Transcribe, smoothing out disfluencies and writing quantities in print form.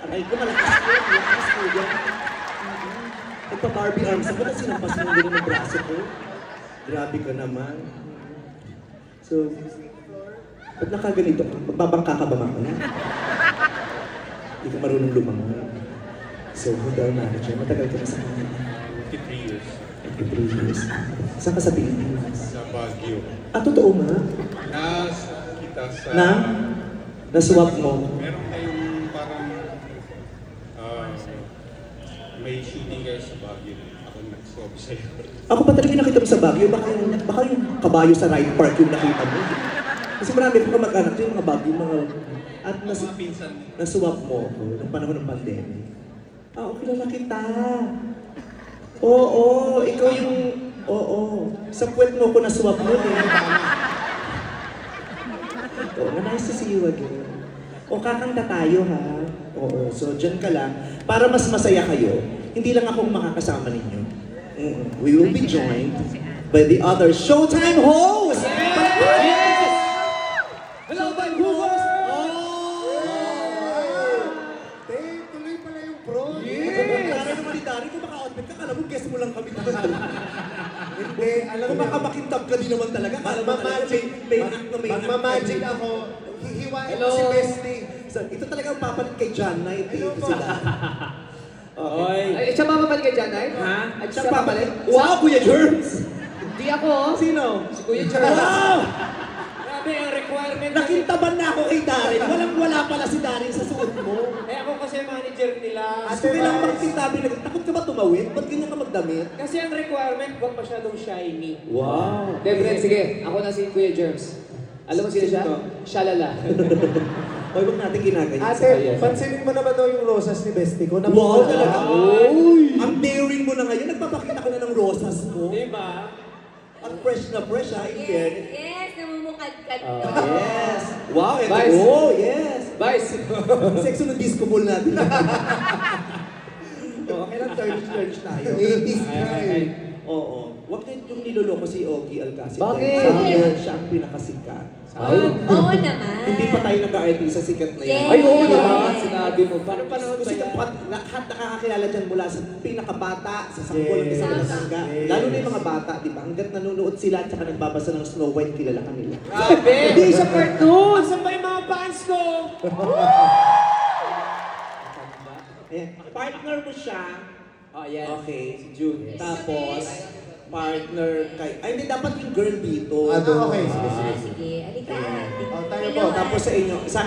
Aray ko, malakas ko. Malakas ko yan. Nagpa-Barbie arms ako na sinampas mo din ng braso ko. Grabe ka naman. So, ba't nakaganito ka? Magbabangka ka ba mamaya? Hindi ka marunong lumangon. So, hotel manager, matagal ka na sa kanya. 53 years. 53 years. Saan ka sa Pilipinas? Sa Baguio. Ah, totoo nga? Kita sa... Na-swap mo? Meron kayong parang... may shooting guys sa Baguio. Ako nag-swap sa'yo. Ako pa talaga nakita mo sa Baguio, baka yung kabayo sa ride park yung nakita mo. Kasi marami ko kamag-anak yung mga Baguio, mga... At nasuwap mo ako nung panahon ng pandemic. Ah, okay na kita. Oo, ikaw yung... Oo, sa puwet mo ko nasuwap mo eh. Oo, nice to see you again. O kakanta tayo ha. Oo, so dyan ka lang. Para mas masaya kayo, hindi lang akong makakasama ninyo. We will be joined by the other Showtime host! Yes! Hello, Vancouver! Tuloy pala yung pro. Yes! Tara naman ni Dari, kung maka-outfit ka, kala mo guess mo lang kami. Hindi, alam Kung mo. makapakintab ka din naman talaga, kala mo Magmamagic. Magmamagic ako. Hihiwain ko si Bestie. So, ito talaga ang papalit kay John Knight. Ito sila. Oy. Ay, siya mamapalit kay John Knight? Ha? Ay, Siya siya papalit. mamapalit? Wow, Kuya Germs! Hindi ako. Sino? Si Kuya Germs. Wow! Grabe, ang requirement. Nakintaban na ako kay Darin. Walang-wala pala si Darin sa suot mo. Eh ako kasi manager nila. At kung kailangan magsintabi, takot ka ba tumawid? Ba't ganyan ka magdamit? Kasi ang requirement, huwag masyadong shiny. Wow! Friend, sige. Ako na si Kuya Germs. Alam mo sino siya? Sino? Shalala. Hoy, wag natin ginaganyan sa Ate, kanya. pansinin mo naman daw yung rosas ni Bestie ko. Wow, talaga. Uy! Ang daring mo na ngayon. Nagpapakita ka na ng rosas mo. Diba? At fresh na fresh ha, in fairness. Yes, namumukad-kad to. Yes! Wow, ito. Vice. Oh, yes! Vice. Sexo ng disco ball natin. Okay lang, church tayo. 80s style. Oo. Huwag na yung niloloko si Ogie Alcacid. Bakit? Sa akin, siya ang pinakasikat. Oo naman. Hindi pa tayo nag-artista sikat na yan. Yes. Ay, oo naman. Sinabi mo. Paano panahon ba yan? Lahat nakakakilala dyan mula sa pinakabata, sa sangkol ng isang nasangga. Lalo na yung mga bata, di ba? Hanggat nanonood sila at saka nagbabasa ng Snow White, kilala ka nila. Grabe! Hindi siya cartoon. Asan ba yung mga fans ko? Eh, partner mo siya. Oh, yes. Okay. Si June. Tapos, partner kay... Ay, hindi, dapat yung girl dito. Okay, sige. Sige, alika. Oh, tayo Hello, po. Tapos sa inyo, sa